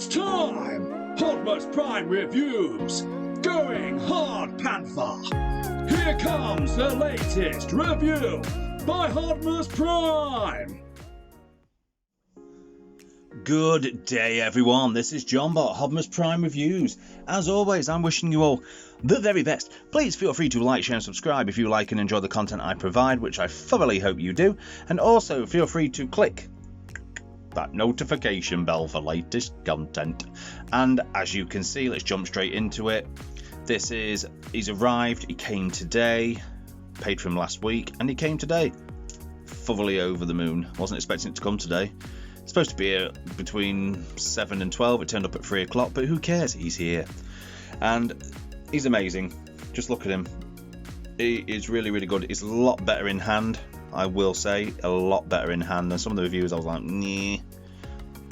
It's time! Optimus Prime Reviews! Going hard, Panther! Here comes the latest review by Optimus Prime! Good day everyone, this is John Bot, Optimus Prime Reviews. As always, I'm wishing you all the very best. Please feel free to like, share and subscribe if you like and enjoy the content I provide, which I thoroughly hope you do. And also feel free to click that notification bell for latest content. And as you can see, let's jump straight into it. He's arrived, he came today, paid for him last week, and he came today. Thoroughly over the moon. Wasn't expecting it to come today. It's supposed to be here between 7 and 12, it turned up at 3 o'clock, but who cares, he's here. And he's amazing, just look at him. He is really, really good. He's a lot better in hand, I will say, a lot better in hand. And some of the reviews I was like, nah,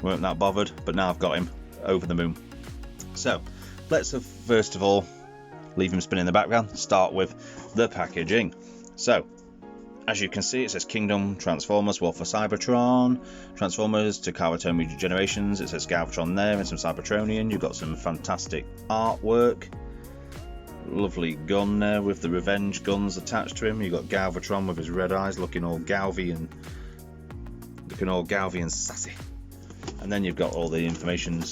weren't that bothered, but now I've got him over the moon. So, let's first of all, leave him spinning in the background, start with the packaging. So, as you can see, it says Kingdom Transformers, War for Cybertron, Transformers to Galvatron Generations. It says Galvatron there and some Cybertronian. You've got some fantastic artwork. Lovely gun there with the revenge guns attached to him. You've got Galvatron with his red eyes looking all Galvy and sassy. And then you've got all the information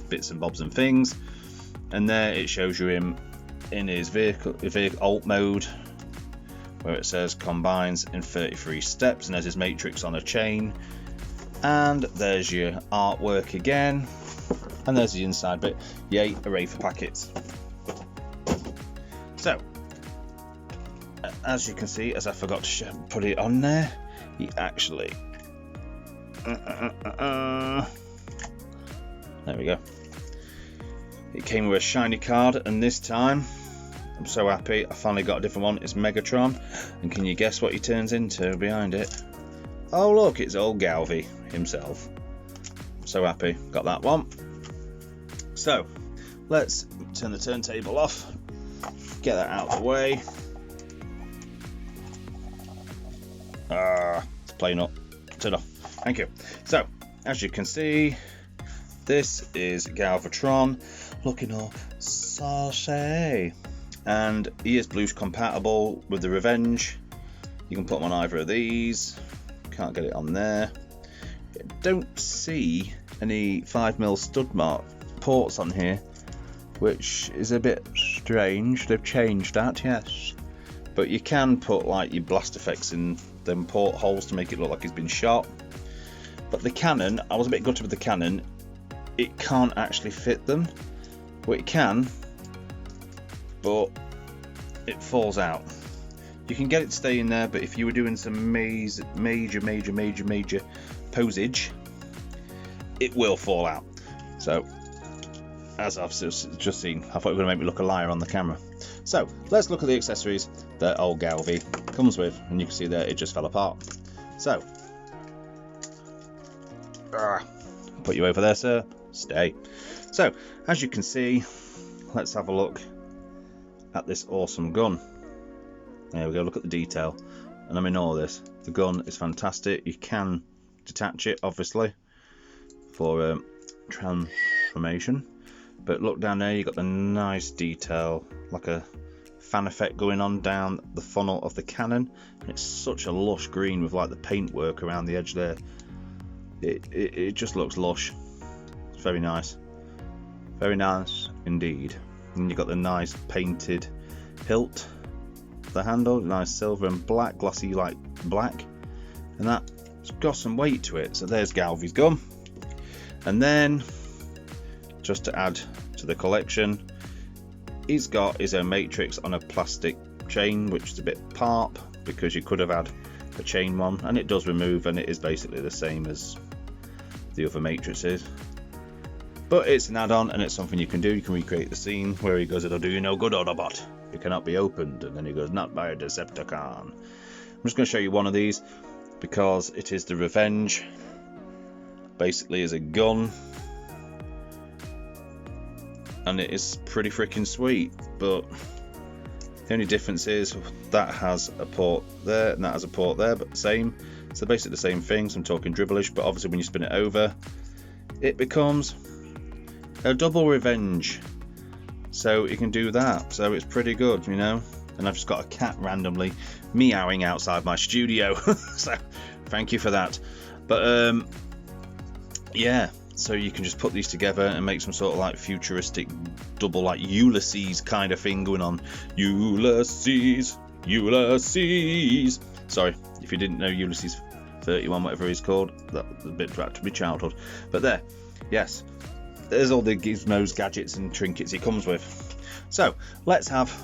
bits and bobs and things. And there it shows you him in his vehicle alt mode, where it says combines in 33 steps, and there's his matrix on a chain, and there's your artwork again, and there's the inside bit. Yay, hooray for packets. So, as you can see, as I forgot to put it on there, he actually there we go. It came with a shiny card, and this time I'm so happy I finally got a different one. It's Megatron, and can you guess what he turns into behind it? Oh look, it's old Galvy himself. I'm so happy, got that one. So let's turn the turntable off, get that out of the way. It's playing up, turn off, thank you. So as you can see, this is Galvatron looking all saucy. And he is Bluetooth compatible with the Revenge. You can put him on either of these. Can't get it on there. Don't see any 5mm stud mark ports on here, which is a bit strange. They've changed that, yes. But you can put like your blast effects in them port holes to make it look like he's been shot. But the cannon, I was a bit gutted with the cannon. It can't actually fit them. Well, it can, but it falls out. You can get it to stay in there, but if you were doing some major posage, it will fall out. So, as I've just seen, I thought you were going to make me look a liar on the camera. So, let's look at the accessories that old Galvy comes with, and you can see there it just fell apart. So, put you over there, sir. Stay. So, as you can see, let's have a look at this awesome gun. There we go, look at the detail. And I mean all this. The gun is fantastic. You can detach it, obviously, for transformation. But look down there, you've got the nice detail, like a fan effect going on down the funnel of the cannon. And it's such a lush green with like the paintwork around the edge there. It just looks lush. It's very nice. Very nice indeed. And you've got the nice painted hilt, the handle, nice silver and black, glossy like black, and that's got some weight to it. So there's Galvy's gun. And then, just to add to the collection, he's got his own matrix on a plastic chain, which is a bit parp, because you could have had a chain one, and it does remove, and it is basically the same as the other matrices. But it's an add-on, and it's something you can do. You can recreate the scene where he goes, "It'll do you no good, Autobot. It cannot be opened." And then he goes, "Not by a Decepticon." I'm just going to show you one of these, because it is the Revenge. Basically is a gun. And it is pretty freaking sweet. But the only difference is that has a port there, and that has a port there, but the same. So basically the same thing, so I'm talking dribblish, but obviously when you spin it over, it becomes a double revenge. So you can do that. So it's pretty good, you know. And I've just got a cat randomly meowing outside my studio. So thank you for that. But yeah, so you can just put these together and make some sort of like futuristic double like Ulysses kind of thing going on. Ulysses. Sorry, if you didn't know Ulysses 31, whatever he's called, that was a bit back to my childhood. But there, yes, there's all the gizmos, gadgets and trinkets he comes with. So let's have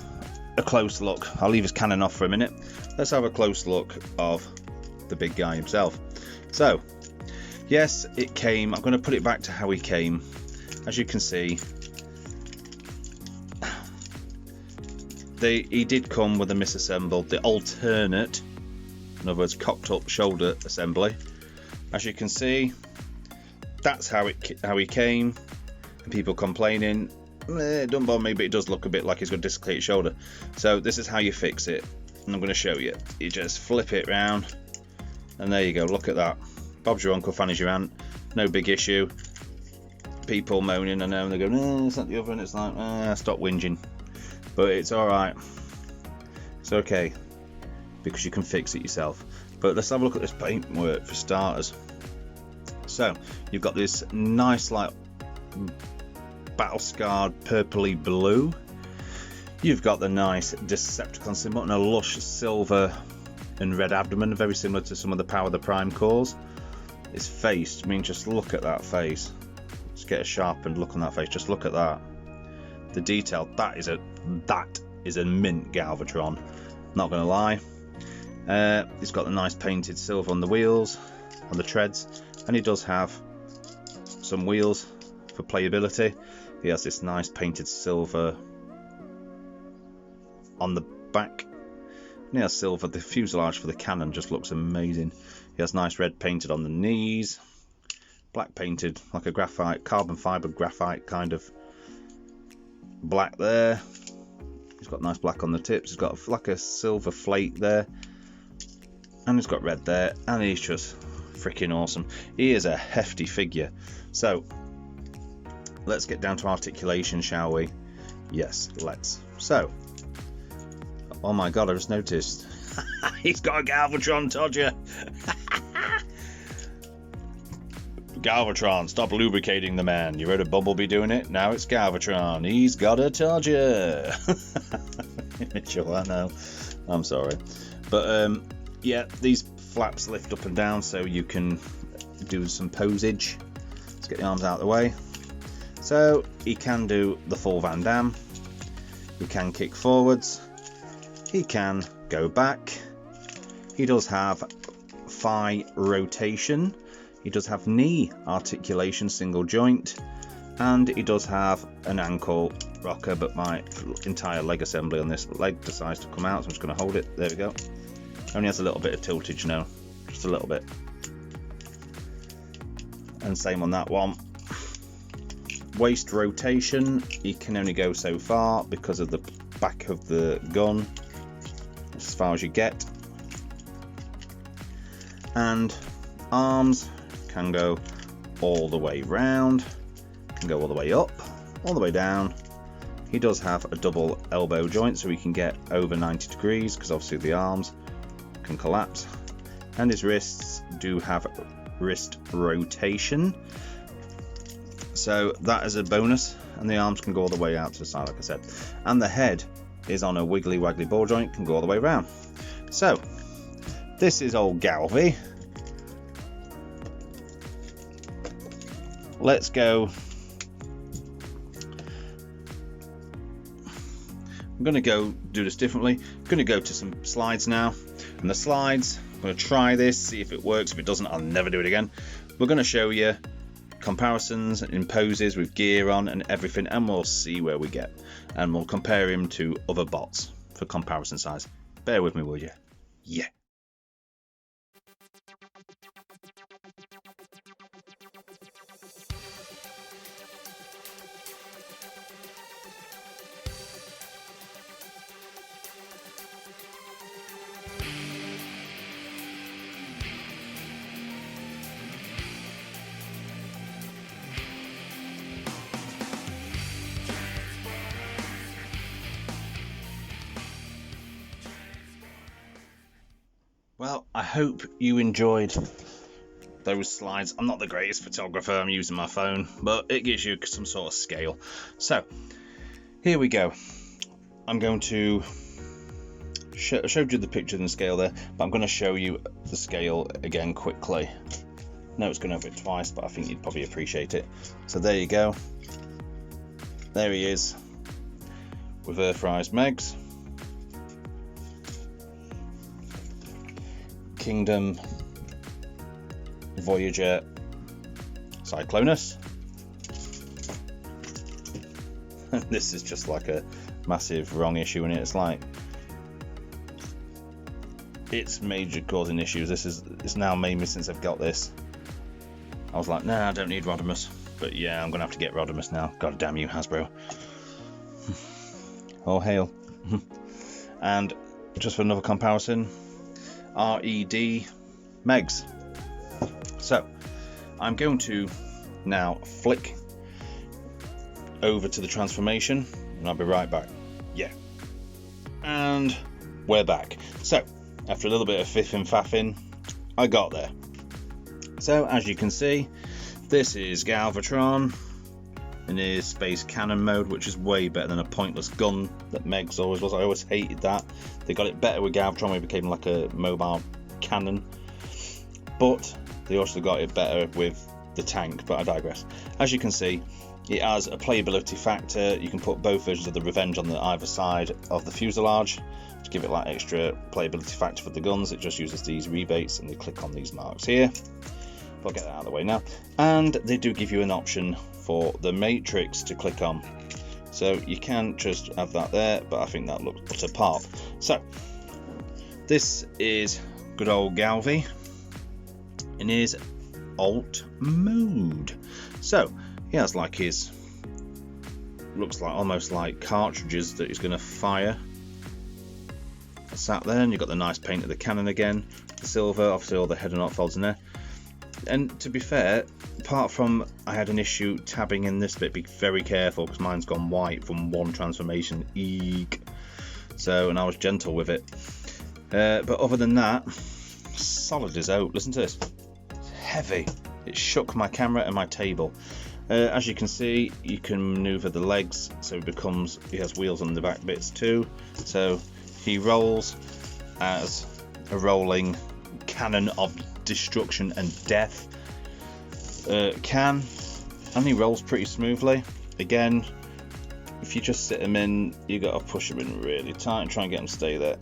a close look. I'll leave his cannon off for a minute. Let's have a close look of the big guy himself. So yes, it came. I'm going to put it back to how he came. As you can see, he did come with a misassembled, the alternate, in other words, cocked up shoulder assembly. As you can see, that's how he came. And people complaining, it don't bother me, but it does look a bit like he's got a dislocated shoulder. So this is how you fix it, and I'm going to show you. You just flip it round, and there you go. Look at that. Bob's your uncle, Fanny's your aunt. No big issue. People moaning, I know, and they go, no, it's not the other, and it's like, stop whinging. But it's alright. It's okay, because you can fix it yourself. But let's have a look at this paintwork for starters. So you've got this nice like battle scarred purpley blue. You've got the nice Decepticon symbol and a lush silver and red abdomen, very similar to some of the Power of the Prime cores. His face, I mean, just look at that face. Just get a sharpened look on that face. Just look at that. The detail. That is a mint galvatron. Not gonna lie. He's got the nice painted silver on the wheels, on the treads, and he does have some wheels for playability. He has this nice painted silver on the back. And he has silver. The fuselage for the cannon just looks amazing. He has nice red painted on the knees, black painted like a graphite, carbon fibre graphite kind of black there. He's got nice black on the tips. He's got like a silver flake there, and he's got red there, and he's just freaking awesome. He is a hefty figure. So let's get down to articulation, shall we? Yes, let's. So, oh my god, I just noticed he's got a galvatron, told you. Galvatron, stop lubricating the man. You heard of Bumblebee doing it? Now it's Galvatron. He's got a told you. Sure, I know. I'm sorry. But yeah, these flaps lift up and down so you can do some posage. Let's get the arms out of the way. So he can do the full Van Damme. He can kick forwards. He can go back. He does have thigh rotation. He does have knee articulation, single joint, and he does have an ankle rocker, but my entire leg assembly on this leg decides to come out, so I'm just going to hold it. There we go. Only has a little bit of tiltage now, just a little bit. And same on that one. Waist rotation, he can only go so far because of the back of the gun, as far as you get. And arms can go all the way round, can go all the way up, all the way down. He does have a double elbow joint, so he can get over 90 degrees, because obviously the arms can collapse. And his wrists do have wrist rotation, so that is a bonus. And the arms can go all the way out to the side, like I said. And the head is on a wiggly waggly ball joint, can go all the way around. So this is old Galvy. Let's go. I'm going to go do this differently. I'm going to go to some slides now. And the slides, I'm going to try this, see if it works. If it doesn't, I'll never do it again. We're going to show you comparisons and poses with gear on and everything, and we'll see where we get. And we'll compare him to other bots for comparison size. Bear with me, will you? Yeah. Well, I hope you enjoyed those slides. I'm not the greatest photographer, I'm using my phone, but it gives you some sort of scale. So here we go. I'm going to I showed you the picture and the scale there, but I'm going to show you the scale again quickly. No, it's going over it twice, but I think you'd probably appreciate it. So there you go. There he is with Earthrise Megs. Kingdom Voyager Cyclonus. This is just like a massive wrong issue in it. It's like it's major causing issues. It's now made me since I've got this. I was like, nah, I don't need Rodimus, but yeah, I'm gonna have to get Rodimus now. God damn you, Hasbro. Oh hail. And just for another comparison, RED Megs. So I'm going to now flick over to the transformation and I'll be right back. Yeah. And we're back. So after a little bit of fiffing faffing, I got there. So as you can see, this is Galvatron in his space cannon mode, which is way better than a pointless gun that Megs always was. I always hated that. They got it better with Galvatron, it became like a mobile cannon, but they also got it better with the tank, but I digress. As you can see, it has a playability factor. You can put both versions of the Revenge on the either side of the fuselage to give it like extra playability factor for the guns. It just uses these rebates and you click on these marks here. I'll get that out of the way now. And they do give you an option for the matrix to click on. So you can just have that there, but I think that looks utter pop. So this is good old Galvi in his alt mode. So he has like his, looks like almost like cartridges that he's going to fire. Sat there, and you've got the nice paint of the cannon again, the silver, obviously all the head and heart folds in there. And to be fair, apart from I had an issue tabbing in this bit, be very careful because mine's gone white from one transformation. Eek. So, and I was gentle with it. But other than that, solid as oak. Listen to this. It's heavy. It shook my camera and my table. As you can see, you can maneuver the legs, so he has wheels on the back bits too. So he rolls as a rolling cannon of destruction and death can, and he rolls pretty smoothly. Again, if you just sit him in, you got to push him in really tight and try and get him to stay there.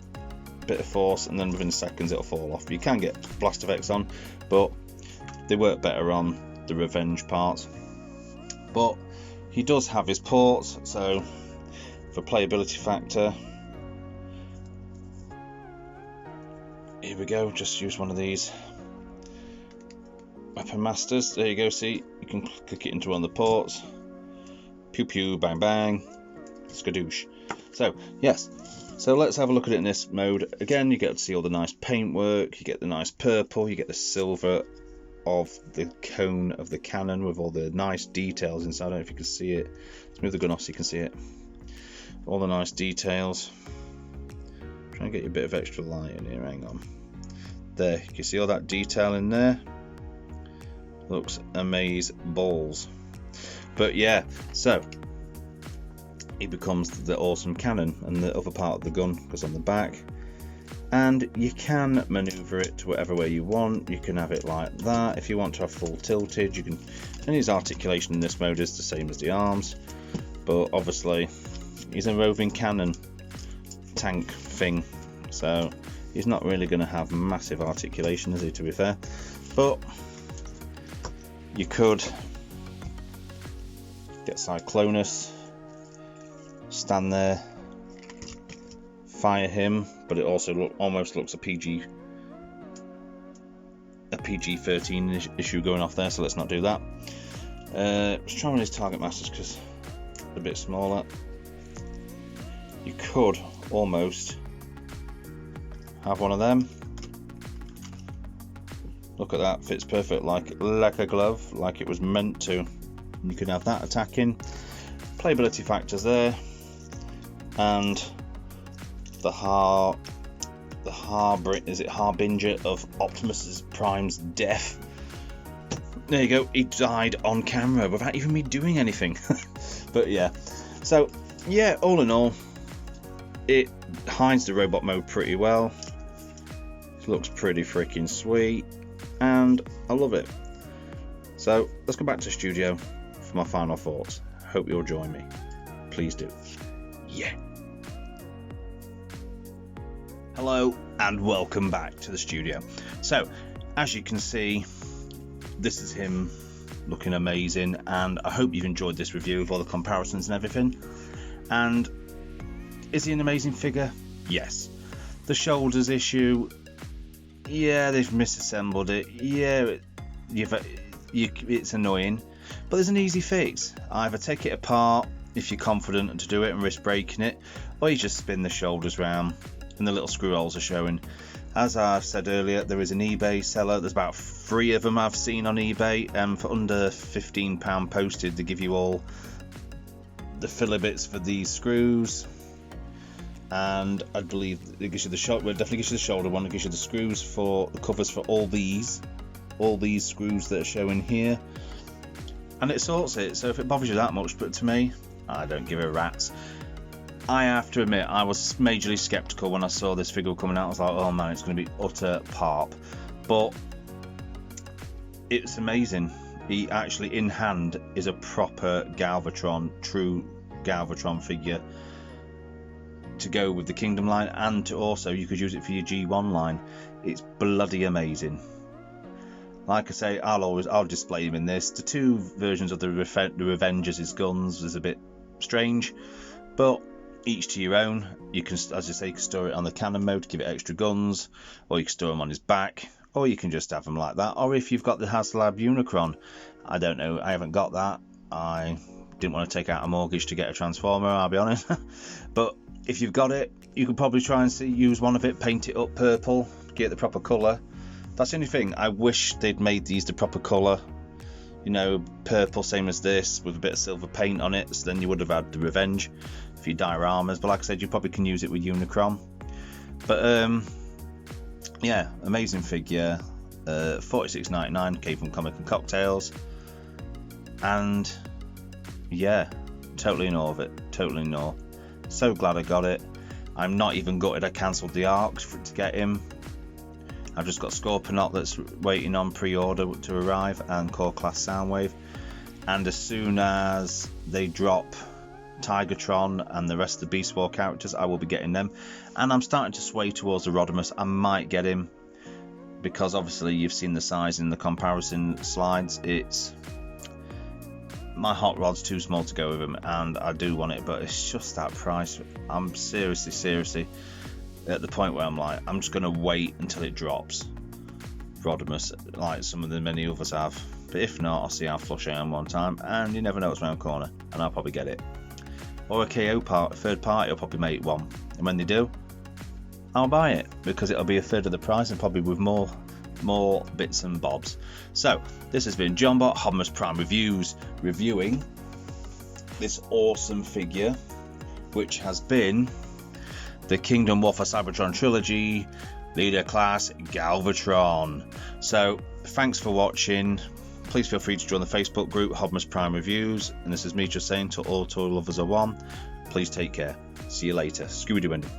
Bit of force, and then within seconds it'll fall off. You can get blast effects on, but they work better on the Revenge parts. But he does have his ports, so for playability factor, here we go. Just use one of these Weapon Masters. There you go. See, you can click it into one of the ports. Pew pew, bang bang, skadoosh. So yes, so let's have a look at it in this mode. Again, you get to see all the nice paintwork. You get the nice purple. You get the silver of the cone of the cannon with all the nice details inside. I don't know if you can see it. Let's move the gun off so you can see it. All the nice details. Try and get you a bit of extra light in here. Hang on. There, you can see all that detail in there. Looks amaze balls. But yeah, so it becomes the awesome cannon, and the other part of the gun goes on the back. And you can maneuver it to whatever way you want. You can have it like that. If you want to have full tilted, you can. And his articulation in this mode is the same as the arms, but obviously he's a roving cannon tank thing, so he's not really going to have massive articulation, is he, to be fair? But you could get Cyclonus, stand there, fire him, but it also almost looks a PG-13 issue going off there, so let's not do that. Let's try one of these target masters because they're a bit smaller. You could almost have one of them. Look at that, fits perfect like a glove, like it was meant to. You can have that attacking. Playability factors there, and the heart the harbinger of Optimus Prime's death. There you go, he died on camera without even me doing anything. But yeah, so yeah, all in all, it hides the robot mode pretty well. It looks pretty freaking sweet, and I love it. So let's go back to the studio for my final thoughts. Hope you'll join me. Please do. Yeah. Hello and welcome back to the studio. So as you can see, this is him looking amazing, and I hope you've enjoyed this review with all the comparisons and everything. And is he an amazing figure? Yes. The shoulders issue, yeah, they've misassembled it. Yeah, it's annoying, but there's an easy fix. Either take it apart if you're confident to do it and risk breaking it, or you just spin the shoulders round and the little screw holes are showing. As I said earlier, there is an eBay seller. There's about 3 of them I've seen on eBay, and for under £15 posted, they give you all the filler bits for these screws. And I believe it gives you the shoulder. Well, it definitely gives you the shoulder one. It gives you the screws for the covers for all these screws that are showing here, and it sorts it. So if it bothers you that much, but to me, I don't give a rat's. I have to admit, I was majorly skeptical when I saw this figure coming out. I was like, oh man, it's going to be utter parp. But it's amazing. He actually, in hand, is a proper Galvatron, true Galvatron figure to go with the Kingdom line, and to also, you could use it for your G1 line. It's bloody amazing. Like I say, I'll display him in this. The 2 versions of the Revengers' guns is a bit strange, but each to your own. You can, as I say, you can store it on the cannon mode to give it extra guns, or you can store them on his back, or you can just have them like that. Or if you've got the HasLab Unicron, I don't know, I haven't got that. I didn't want to take out a mortgage to get a Transformer, I'll be honest. But if you've got it, you could probably try and use one of it, paint it up purple, get the proper colour. That's the only thing. I wish they'd made these the proper colour, you know, purple, same as this, with a bit of silver paint on it, so then you would have had the Revenge for your dioramas. But like I said, you probably can use it with Unicron. But yeah, amazing figure. $46.99, came from Comic and Cocktails, and yeah, totally in awe of it. Totally in awe. So glad I got it. I'm not even gutted I cancelled the ARC to get him. I've just got Scorponok that's waiting on pre-order to arrive, and Core Class Soundwave. And as soon as they drop Tigertron and the rest of the Beast War characters, I will be getting them. And I'm starting to sway towards the Rodimus. I might get him, because obviously you've seen the size in the comparison slides. It's, my hot rod's too small to go with him, and I do want it, but it's just that price. I'm seriously at the point where I'm like, I'm just going to wait until it drops Rodimus, like some of the many others have. But if not, I'll see how flush I am one time, and you never know what's around the corner, and I'll probably get it. Or a KO third party will probably make one, and when they do, I'll buy it, because it'll be a third of the price and probably with more bits and bobs. So this has been Jonbot Optimus Prime Reviews, reviewing this awesome figure, which has been the Kingdom Warfare Cybertron Trilogy Leader Class Galvatron. So thanks for watching. Please feel free to join the Facebook group Optimus Prime Reviews, and this is me just saying to all toy lovers are one, please take care. See you later. Scooby-Doo ending.